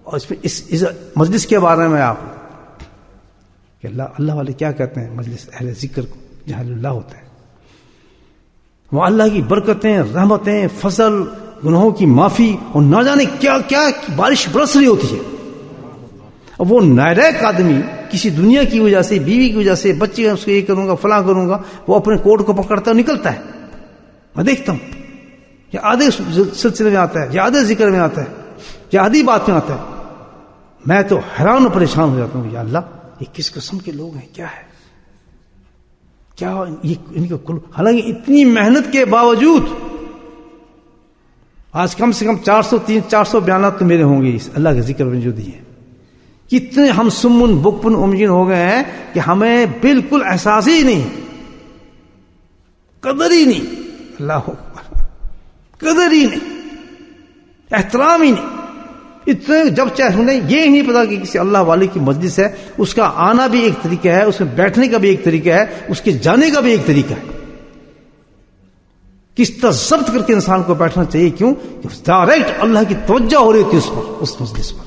اور اس مجلس کے بارے میں آپ کہ اللہ والے کیا کہتے ہیں مجلس اہل ذکر کو, جہاں اللہ ہوتا ہے, وہ اللہ کی برکتیں, رحمتیں, فضل, گناہوں کی معافی, اور نہ جانے کیا کیا بارش برس رہی ہوتی ہے. اب وہ نائریک آدمی کسی دنیا کی وجہ سے، بیوی کی وجہ سے، بچے اس کو یہ کروں گا فلاں کروں گا، وہ اپنے کوٹ کو پکڑتا ہے نکلتا ہے. میں دیکھتا ہوں یہ آدھے سلسلے میں آتا ہے، یہ آدھے ذکر میں آتا ہے، یہ آدھی بات میں آتا ہے. میں تو حیران و پریشان ہو جاتا ہوں، یا اللہ یہ کس قسم کے لوگ ہیں، کیا ہے، کیا یہ ان کا حالانکہ اتنی محنت کے باوجود آج کم سے کم 400 بیانات تو میرے ہوں گے اس اللہ کے ذکر میں جو دیے ہیں. کتنے ہم سمن بکپن امجین ہو گئے ہیں کہ ہمیں بالکل احساس ہی نہیں، قدر ہی نہیں، اللہ اکبر، قدر ہی نہیں، احترام ہی نہیں. اتنے جب چاہے انہیں یہ نہیں پتا کہ کسی اللہ والے کی مجلس ہے، اس کا آنا بھی ایک طریقہ ہے، اس میں بیٹھنے کا بھی ایک طریقہ ہے، اس کے جانے کا بھی ایک طریقہ ہے. کس طرح ضبط کر کے انسان کو بیٹھنا چاہیے. کیوں کہ ڈائریکٹ اللہ کی توجہ ہو رہی ہوتی ہے اس پر، اس مجلس پر.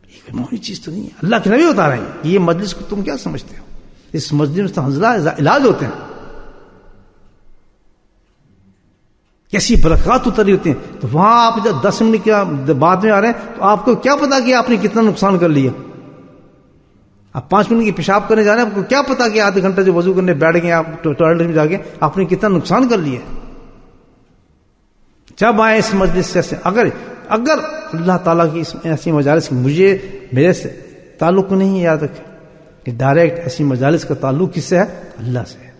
یہ کوئی معمولی چیز تو نہیں ہے. اللہ کے نبی بتا رہے ہیں کہ یہ مجلس کو تم کیا سمجھتے ہو، اس مجلس میں تو حنزلہ علاج ہوتے ہیں، کیسی برکات اتری ہوتی ہیں. تو وہاں آپ جب 10 منٹ کے بعد میں آ رہے ہیں تو آپ کو کیا پتا کہ آپ نے کتنا نقصان کر لیا. آپ 5 منٹ کی پیشاب کرنے جا رہے ہیں، آپ کو کیا پتا کہ آدھے گھنٹے جو وضو کرنے بیٹھ گئے آپ ٹوائلٹ میں جا کے آپ نے کتنا نقصان کر لیا. جب آئے اس مجلس سے، اگر اللہ تعالیٰ کی ایسی مجالس مجھے میرے سے تعلق نہیں، یاد رکھے کہ ڈائریکٹ ایسی مجالس کا تعلق کس سے ہے؟ اللہ سے ہے.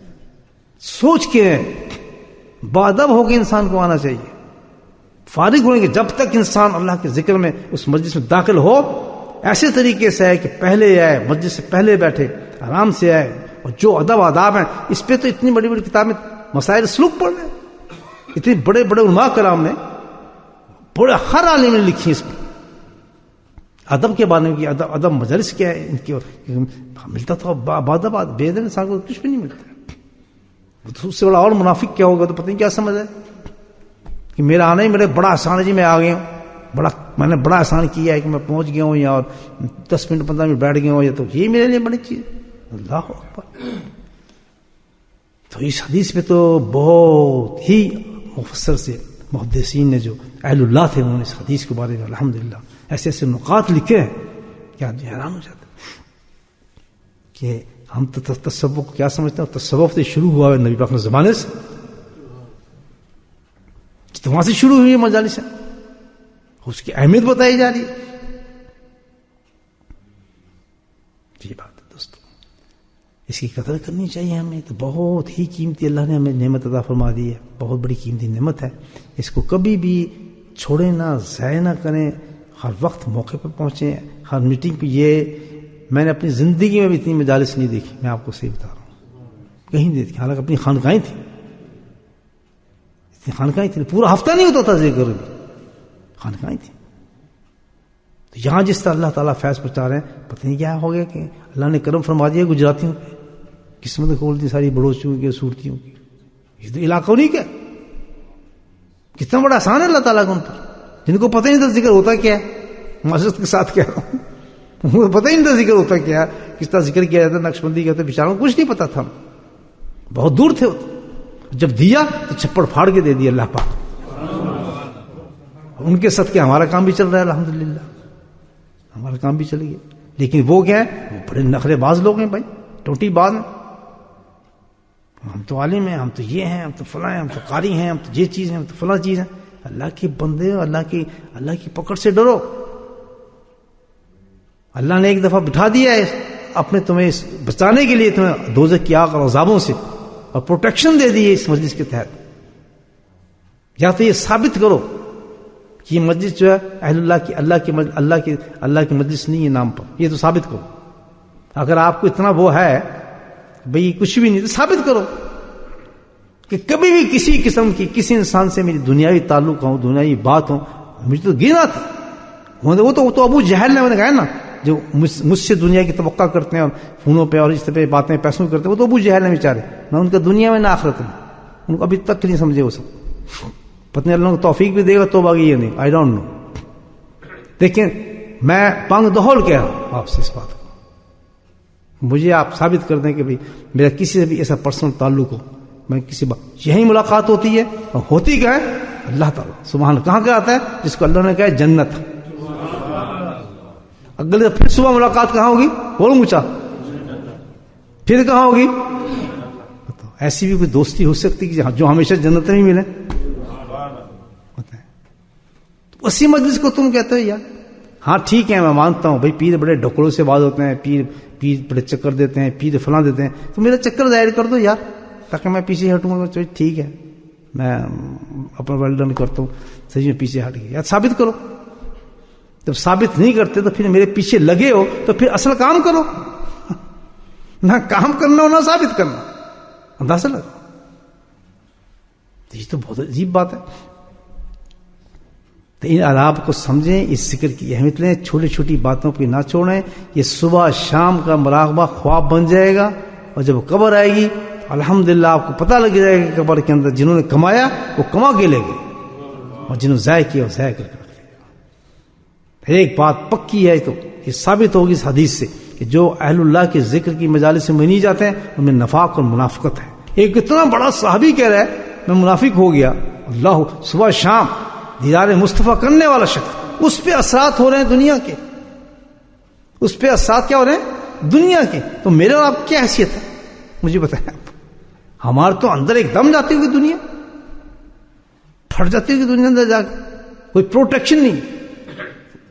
سوچ کے بادب ہو کے انسان کو آنا چاہیے، فارغ ہونے کے. جب تک انسان اللہ کے ذکر میں اس مجلس میں داخل ہو ایسے طریقے سے ہے کہ پہلے آئے، مجلس سے پہلے بیٹھے، آرام سے آئے، اور جو ادب آداب ہیں اس پہ تو اتنی بڑی بڑی کتابیں مسائل سلوک پڑھ رہے ہیں، اتنے بڑے بڑے علماء کرام نے، بڑے ہر عالم نے لکھی اس پر ادب کے بارے میں. ادب مجلس کیا ہے ان کی، ملتا تھا بادب بے ادب انسان کو کچھ بھی نہیں ملتا. اس سے بڑا اور منافق کیا ہوگا تو پتہ نہیں کیا سمجھ ہے کہ میرا آنا ہی میرے بڑا آسان ہے، جی میں آ گیا ہوں، میں نے بڑا آسان کیا ہے کہ میں پہنچ گیا ہوں، یا اور 10 منٹ 15 منٹ بیٹھ گیا ہوں، یا تو یہ میرے لیے بڑی چیز. اللہ اکبر. تو اس حدیث پہ تو بہت ہی مفسر سے محدثین نے جو اہل اللہ تھے انہوں نے اس حدیث کے بارے میں الحمدللہ ایسے ایسے نقاط لکھے ہیں کہ آدمی حیران ہو جاتا ہے کہ ہم تو تصوف کو کیا سمجھتے ہیں. تصوف سے شروع ہوا ہے نبی پاک کے زمانے سے، تو وہاں سے شروع ہوئی ہے مجالس، اس کی اہمیت بتائی جا رہی ہے. یہ بات ہے دوستو، اس کی قدر کرنی چاہیے ہمیں. تو بہت ہی قیمتی اللہ نے ہمیں نعمت عطا فرما دی ہے، بہت بڑی قیمتی نعمت ہے. اس کو کبھی بھی چھوڑیں نہ، ضائع نہ کریں. ہر وقت موقع پہ پہنچیں، ہر میٹنگ پہ. یہ میں نے اپنی زندگی میں بھی اتنی مجالس نہیں دیکھی، میں آپ کو صحیح بتا رہا ہوں، کہیں نہیں دیکھی. حالانکہ اپنی خانقاہیں تھیں، اتنی خانقاہیں تھیں، پورا ہفتہ نہیں ہوتا تھا ذکر بھی، خانقاہیں تھیں. تو یہاں جس طرح اللہ تعالیٰ فیض پہنچا رہے ہیں، پتہ نہیں کیا ہو گیا کہ اللہ نے کرم فرما دیا گجراتیوں پہ، قسمت کھول دی ساری بڑوچیوں کی، صورتیوں کی. یہ تو علاقہ نہیں کیا، کتنا بڑا آسان ہے اللہ تعالیٰ کا ان پر، جن کو پتہ نہیں تھا ذکر ہوتا کیا ہے. معذرت کے ساتھ کہہ رہا ہوں، ان کو پتہ ہی نہیں تھا ذکر ہوتا کیا ہے، کس طرح ذکر کیا جاتا ہے، نقشبندی کہتے ہیں. بیچاروں کو کچھ نہیں پتا تھا، بہت دور تھے. جب دیا تو چھپڑ پھاڑ کے دے دیا اللہ پاک. ان کے صدقے ہمارا کام بھی چل رہا ہے الحمدللہ، ہمارا کام بھی چل گیا. لیکن وہ کیا ہے، وہ بڑے نخرے باز لوگ ہیں بھائی، ٹوٹی باز ہیں. ہم تو عالم ہیں، ہم تو یہ ہیں، ہم تو فلاں ہیں، ہم تو قاری ہیں، ہم تو یہ چیز ہیں، ہم تو فلاں چیز ہیں. اللہ کے بندے، اللہ کی پکڑ سے ڈرو. اللہ نے ایک دفعہ بٹھا دیا ہے اپنے تمہیں بچانے کے لیے، تمہیں دوزخ کی آگ اور عذابوں سے، اور پروٹیکشن دے دی ہے اس مجلس کے تحت. یا تو یہ ثابت کرو کہ یہ مجلس جو ہے اہل اللہ کی مجلس نہیں ہے نام پر، یہ تو ثابت کرو. اگر آپ کو اتنا وہ ہے بھئی کچھ بھی نہیں، تو ثابت کرو کہ کبھی بھی کسی قسم کی کسی انسان سے میری دنیاوی تعلق ہو، دنیاوی بات ہو، مجھے تو گنا تھا. وہ تو ابو جہل نے کہا نا، جو مجھ سے دنیا کی توقع کرتے ہیں اور فونوں پہ اور اس طرح پہ باتیں پیسوں کرتے ہیں، وہ تو ابو جہل نے بیچارے، نہ ان کا دنیا میں نہ آخرت میں، ان کو ابھی تک نہیں سمجھے وہ سب. پتہ نہیں اللہ کو توفیق بھی دے گا توبہ کی یا نہیں، آئی ڈونٹ نو. لیکن میں پنگ دہول کہہ رہا ہوں آپ سے اس بات کو، مجھے آپ ثابت کر دیں کہ بھئی میرا کسی سے بھی ایسا پرسنل تعلق ہو، میں کسی بات یہی ملاقات ہوتی ہے، اور ہوتی کیا ہے اللہ تعالیٰ سبحان. کہاں کیا آتا ہے جس کو اللہ نے کہا ہے جنت. اگلے پھر صبح ملاقات کہاں ہوگی؟ بولو اونچا، پھر کہاں ہوگی؟ ایسی بھی کوئی دوستی ہو سکتی کہ جو ہمیشہ جنت میں ملے؟ اسی مجلس کو تم کہتے ہو یار ہاں ٹھیک ہے میں مانتا ہوں بھائی پیر بڑے ڈھکڑوں سے باز ہوتے ہیں، پیر بڑے چکر دیتے ہیں، پیر فلاں دیتے ہیں، تو میرا چکر ظاہر کر دو یار تاکہ میں پیچھے ہٹوں گا. ٹھیک ہے میں اپنا ویل ڈن کرتا ہوں، صحیح میں پیچھے ہٹ گیا، یار ثابت کرو. جب ثابت نہیں کرتے تو پھر میرے پیچھے لگے ہو تو پھر اصل کام کرو، نہ کام کرنا ہو نہ ثابت کرنا. اندازہ لگا، یہ تو بہت عجیب بات ہے. تو ان آداب کو سمجھیں، اس ذکر کی اہمیت لیں، چھوٹی چھوٹی باتوں پہ نہ چھوڑیں. یہ صبح شام کا مراقبہ خواب بن جائے گا، اور جب قبر آئے گی الحمدللہ آپ کو پتہ لگ جائے گا کہ قبر کے اندر جنہوں نے کمایا وہ کما کے لے گئے، اور جنہوں نے ضائع کیا وہ ضائع کر کے رکھ دیا. ایک بات پکی ہے تو یہ ثابت ہوگی اس حدیث سے کہ جو اہل اللہ کے ذکر کی مجالس میں نہیں جاتے ہیں ان میں نفاق اور منافقت ہے. ایک اتنا بڑا صحابی کہہ رہا ہے میں منافق ہو گیا، اللہ صبح شام دیدار مصطفیٰ کرنے والا شخص، اس پہ اثرات ہو رہے ہیں دنیا کے، اس پہ اثرات کیا ہو رہے ہیں دنیا کے. تو میرے اور آپ کیا حیثیت ہے مجھے بتائیں آپ. ہمارے تو اندر ایک دم جاتی ہوئی دنیا، پھٹ جاتی ہوئی دنیا اندر جا کے، کوئی پروٹیکشن نہیں.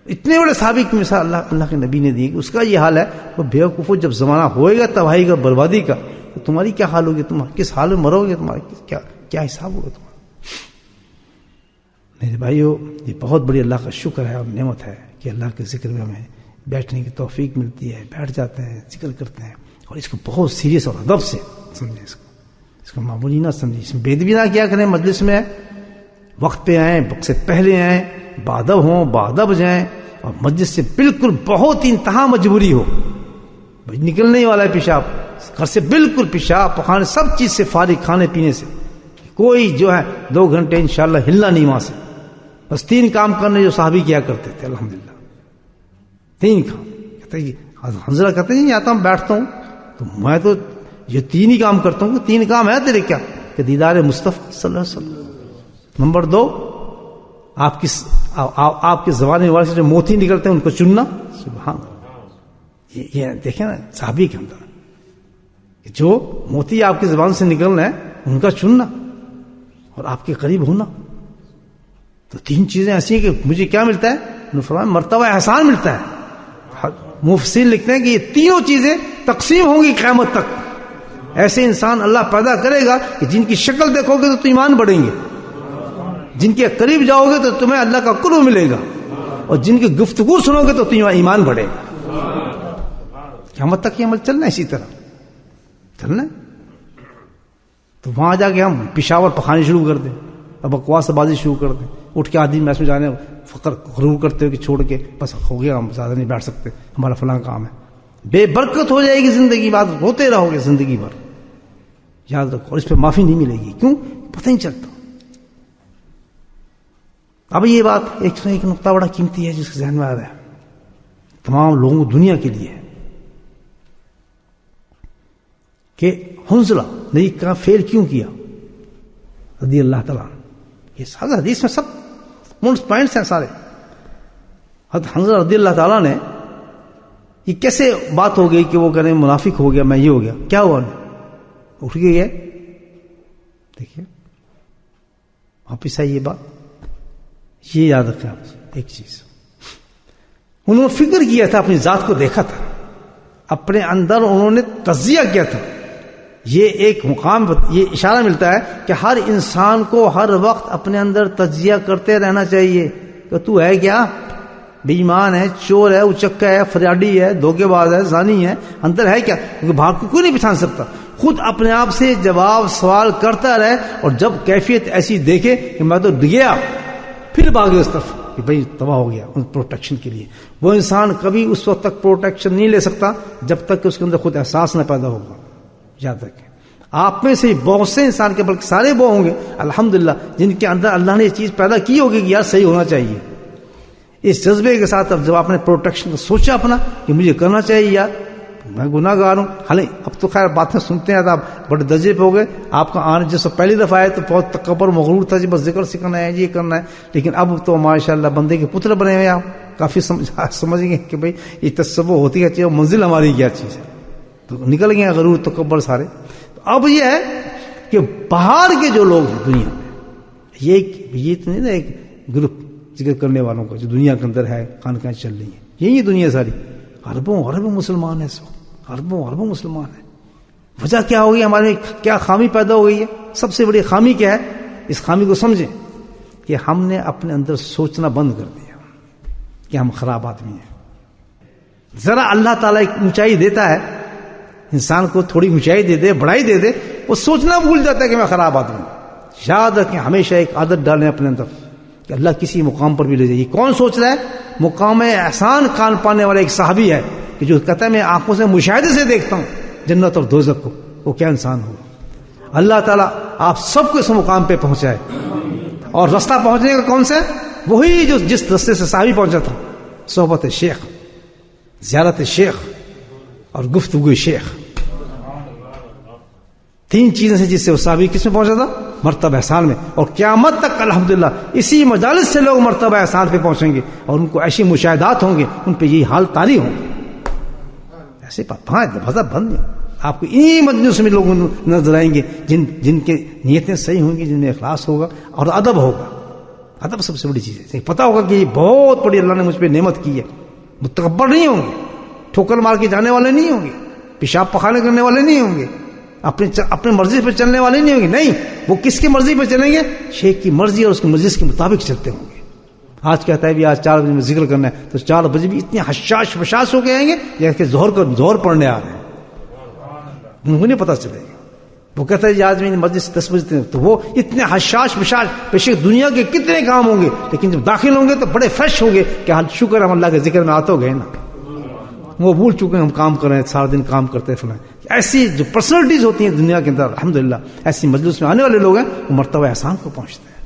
اتنے بڑے صحابی کی مثال اللہ کے نبی نے دی کہ اس کا یہ حال ہے. وہ بیوقوفو جب زمانہ ہوئے گا تباہی کا بربادی کا تو تمہاری کیا حال ہوگی، تم کس حال میں مرو گے، تمہارا کیا حساب ہوگا تمہارا. میرے بھائیو یہ بہت بڑی اللہ کا شکر ہے اور نعمت ہے کہ اللہ کے ذکر میں ہمیں بیٹھنے کی توفیق ملتی ہے، بیٹھ جاتے ہیں ذکر کرتے ہیں، اور اس کو بہت سیریس اور ادب سے سمجھیں، اس کو معمولی نہ سمجھیں، اس میں بے ادبی نہ کیا کریں. مجلس میں وقت پہ آئیں، وقت سے پہلے آئیں، بادب ہوں بادب جائیں، اور مجلس سے بالکل بہت انتہا مجبوری ہو بھائی نکلنے ہی والا ہے پیشاب، گھر سے بالکل پیشاب پخانے سب چیز سے فارغ، کھانے پینے سے کوئی جو ہے 2 گھنٹے انشاءاللہ ہلنا نہیں وہاں سے. بس 3 کام کرنے جو صحابی کیا کرتے تھے الحمدللہ. 3 کام کہتے ہیں، حنظلہ کہتے ہیں یا تو میں بیٹھتا ہوں تو میں تو یہ 3 ہی کام کرتا ہوں. 3 کام ہے تیرے کیا کہ دیدار مصطفیٰ صلی اللہ علیہ وسلم. نمبر 2 آپ کی زبان والے سے جو موتی نکلتے ہیں ان کو چننا. سبحان اللہ، یہ دیکھیں نا صحابی کے اندر جو موتی آپ کی زبان سے نکلنا ہے ان کا چننا اور آپ کے قریب ہونا. تو 3 چیزیں ایسی ہیں کہ مجھے کیا ملتا ہے، فرمایا مرتبہ احسان ملتا ہے. مفسرین لکھتے ہیں کہ یہ تینوں چیزیں تقسیم ہوں گی قیامت تک. ایسے انسان اللہ پیدا کرے گا کہ جن کی شکل دیکھو گے تو ایمان بڑھیں گے، جن کے قریب جاؤ گے تو تمہیں اللہ کا قرب ملے گا، اور جن کی گفتگو سنو گے تو تمہیں ایمان بڑھے گا. قیامت تک یہ عمل چلنا ہے، اسی طرح چلنا ہے. تو وہاں جا کے ہم پشاور پخانے شروع کر دیں، اب بکواس بازی شروع کر دیں، اٹھ کے آدمی میس میں جانے فقر غرور کرتے ہو کہ چھوڑ کے بس ہو گیا ہم زیادہ نہیں بیٹھ سکتے، ہمارا فلاں کام ہے. بے برکت ہو جائے گی زندگی، بات ہوتے رہو گے زندگی بھر. یاد رکھو، اور اس پہ معافی نہیں ملے گی. کیوں؟ پتہ نہیں چلتا. اب یہ بات ایک نقطہ بڑا قیمتی ہے جس کے ذہن میں آ رہا ہے تمام لوگوں دنیا کے لیے کہ حنظلہ نے یہ کہا فیل کیوں کیا رضی اللہ تعالیٰ. یہ سارا حدیث میں سب پوائنٹس ہیں سارے. حضرت حنظلہ رضی اللہ تعالیٰ نے یہ کیسے بات ہو گئی کہ وہ کہنے منافق ہو گیا، میں یہ ہو گیا، کیا ہوا؟ اٹھ کے گئے. دیکھیے واپس آئی یہ بات. یہ یاد رکھیں آپ ایک چیز، انہوں نے فکر کیا تھا، اپنی ذات کو دیکھا تھا، اپنے اندر انہوں نے تجزیہ کیا تھا. یہ ایک مقام، یہ اشارہ ملتا ہے کہ ہر انسان کو ہر وقت اپنے اندر تجزیہ کرتے رہنا چاہیے کہ تو ہے کیا، بے ایمان ہے، چور ہے، اچکا ہے، فریادی ہے، دھوکے باز ہے، زانی ہے، اندر ہے کیا؟ کیونکہ باہر کو کوئی نہیں پہچان سکتا. خود اپنے آپ سے جواب سوال کرتا رہے، اور جب کیفیت ایسی دیکھے کہ میں تو گیا، پھر بھاگے اس طرف کہ بھائی تباہ ہو گیا. ان پروٹیکشن کے لیے وہ انسان کبھی اس وقت تک پروٹیکشن نہیں لے سکتا جب تک کہ اس کے اندر خود احساس نہ پیدا ہوگا. یاد رکھیں، آپ میں سے بہت سے انسان کے بلکہ سارے وہ ہوں گے الحمدللہ جن کے اندر اللہ نے یہ چیز پیدا کی ہوگی کہ یار صحیح ہونا چاہیے. اس جذبے کے ساتھ اب جب آپ نے پروٹیکشن کو سوچا اپنا کہ مجھے کرنا چاہیے، یار میں گناہ گار ہوں. حالانکہ اب تو خیر باتیں سنتے ہیں، آپ بڑے درجے پہ ہو گئے، آپ کا آنے جیسے پہلی دفعہ آئے تو بہت تکبر مغرور تھا جی بس ذکر سیکھنا ہے، یہ کرنا ہے. لیکن اب تو ماشاءاللہ بندے کے پتر بنے ہوئے آپ. کافی سمجھ گئے کہ بھائی یہ تصور ہوتی کیا چیز، منزل ہماری کیا چیز ہے، تو نکل گئے غرور تکبر سارے. اب یہ ہے کہ باہر کے جو لوگ ہیں دنیا میں، یہ تو نہیں نا ایک گروپ ذکر کرنے والوں کا جو دنیا کے اندر ہے، خانقاہیں چل رہی ہیں، یہی دنیا ساری، اربوں اربوں مسلمان ہیں، سب اربوں اربوں مسلمان ہیں. وجہ کیا ہوگی؟ ہمارے کیا خامی پیدا ہو گئی ہے؟ سب سے بڑی خامی کیا ہے؟ اس خامی کو سمجھیں کہ ہم نے اپنے اندر سوچنا بند کر دیا کہ ہم خراب آدمی ہیں. ذرا اللہ تعالیٰ ایک اونچائی دیتا ہے انسان کو، تھوڑی اونچائی دے دے، بڑائی دے دے، وہ سوچنا بھول جاتا ہے کہ میں خراب آدمی ہوں. یاد رکھیں، ہمیشہ ایک عادت ڈالیں اپنے اندر کہ اللہ کسی مقام پر بھی لے جائے. یہ کون سوچ رہا ہے؟ مقام احسان کان پانے والا ایک صحابی ہے کہ جو کہتا ہے میں آنکھوں سے مشاہدے سے دیکھتا ہوں جنت اور دوزخ کو. وہ کیا انسان ہوگا؟ اللہ تعالیٰ آپ سب کو اس مقام پہ پہنچائے. اور راستہ پہنچنے کا کون سا ہے؟ وہی جو جس راستے سے صحابی پہنچا تھا، صحبت شیخ، زیارت شیخ اور گفتگو شیخ. تین چیزیں سے جس سے وہ صحابی کس میں پہنچا تھا؟ مرتبہ احسان میں. اور قیامت تک الحمدللہ اسی مجالس سے لوگ مرتبہ احسان پہ پہنچیں گے اور ان کو ایسی مشاہدات ہوں گے، ان پہ یہی حال طاری ہوں گے. ایسے مذہب بند نہیں. آپ کو انہی مجلس میں لوگ نظر آئیں گے جن کے نیتیں صحیح ہوں گی، جن میں اخلاص ہوگا اور ادب ہوگا. ادب سب سے بڑی چیز ہے. پتہ ہوگا کہ یہ بہت بڑی اللہ نے مجھ پہ نعمت کی ہے. متکبر نہیں ہوں گے، ٹھوکر مار کے جانے والے نہیں ہوں گے، پیشاب پخانے کرنے والے نہیں ہوں گے، اپنے مرضی پہ چلنے والے نہیں ہوں گے. نہیں، وہ کس کی مرضی پہ چلیں گے؟ شیخ کی مرضی اور اس کی مجلس کے مطابق چلتے ہوں گے. آج کہتا ہے بھی آج 4 بجے میں ذکر کرنا ہے، تو 4 بجے بھی اتنے حشاش بشاش ہو کے آئیں گے جیسے زہر پڑھنے آ رہے ہیں. ان کو نہیں پتہ چلے گا. وہ کہتا ہے جی آج میں مجلس 10 بجے، تو وہ اتنے حشاش بشاش، بے شک دنیا کے کتنے کام ہوں گے لیکن جب داخل ہوں گے تو بڑے فریش ہوں گے کہ شکر ہم اللہ کے ذکر میں آتے ہو گئے نا. وہ بھول چکے ہیں ہم کام کر رہے ہیں، سارا دن کام کرتے فلاں. ایسی جو پرسنالٹیز ہوتی ہیں دنیا کے اندر الحمدللہ، ایسی مجلس میں آنے والے لوگ ہیں وہ مرتبہ احسان کو پہنچتے ہیں.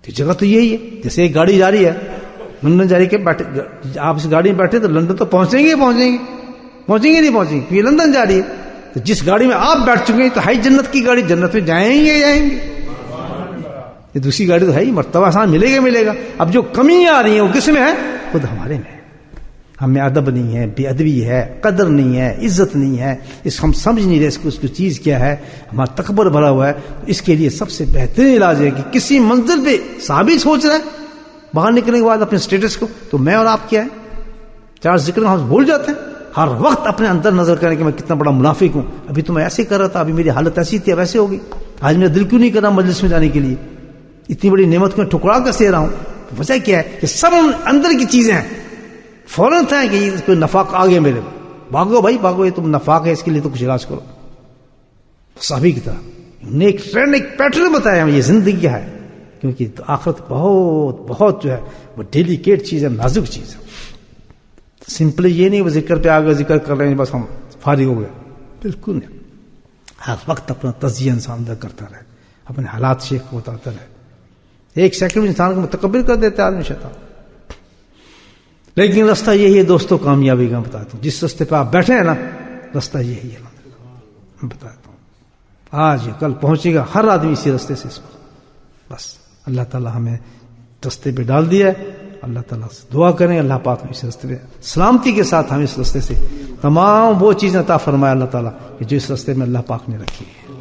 تو جگہ تو یہی ہے. جیسے ایک گاڑی جا رہی ہے لندن جا رہی ہے، بیٹھے آپ اس گاڑی میں بیٹھے تو لندن تو پہنچیں گے نہیں پہنچیں گے، یہ لندن جا رہی ہے. تو جس گاڑی میں آپ بیٹھ چکے ہیں تو ہے جنت کی گاڑی، جنت میں جائیں گے. یہ دوسری گاڑی تو ہے ہی، مرتبہ احسان ملے گا. اب جو کمیاں آ رہی ہیں وہ کس میں ہے؟ خود ہمارے میں ہے. ہم میں ادب نہیں ہے، بے ادبی ہے، قدر نہیں ہے، عزت نہیں ہے. اس ہم سمجھ نہیں رہے اس کی چیز کیا ہے. ہمارا تکبر بھرا ہوا ہے. اس کے لیے سب سے بہترین علاج ہے کہ کسی منزل پہ صحابی سوچ رہا ہے باہر نکلنے کے بعد اپنے سٹیٹس کو، تو میں اور آپ کیا ہے؟ 4 ذکر ہم بھول جاتے ہیں. ہر وقت اپنے اندر نظر کریں کہ میں کتنا بڑا منافق ہوں. ابھی تو میں ایسے کر رہا تھا، ابھی میری حالت ایسی تھی، اب ایسے ہوگی. آج میرا دل کیوں نہیں کر رہا مجلس میں جانے کے لیے؟ اتنی بڑی نعمت کو ٹھکرا کر سے رہا ہوں. وجہ کیا ہے کہ سب اندر کی چیزیں ہیں. فوراً تھا کہ یہ کوئی نفاق آ گیا میرے، بھاگو بھائی بھاگو، یہ تم نفاق ہے، اس کے لیے تو کچھ علاج کرو. صحابی کی طرح نے ایک ٹرینڈ، ایک پیٹرن بتایا ہمیں. یہ زندگی کیا ہے؟ کیونکہ آخرت بہت جو ہے وہ ڈیلیکیٹ چیز ہے، نازک چیز ہے. سمپلی یہ نہیں وہ ذکر پہ آگے ذکر کر رہے ہیں بس ہم فارغ ہو گئے. بالکل نہیں. ہر وقت اپنا تجزیہ انسان اندر کرتا رہے، اپنے حالات شیخ کو بتاتا رہے. ایک سیکنڈ میں انسان کو متکبر کر دیتا ہے آدمی شیطان. لیکن راستہ یہی ہے دوستوں کامیابی کا. بتاتا ہوں جس راستے پہ آپ بیٹھے ہیں نا، راستہ یہی ہے. میں بتاتا ہوں آج کل پہنچے گا ہر آدمی اسی راستے سے. اس بس اللہ تعالیٰ ہمیں راستے پہ ڈال دیا ہے. اللہ تعالیٰ سے دعا کریں اللہ پاک اس راستے پہ سلامتی کے ساتھ ہمیں اس راستے سے تمام وہ چیزیں عطا فرمائے اللہ تعالیٰ کہ جو اس راستے میں اللہ پاک نے رکھی ہے.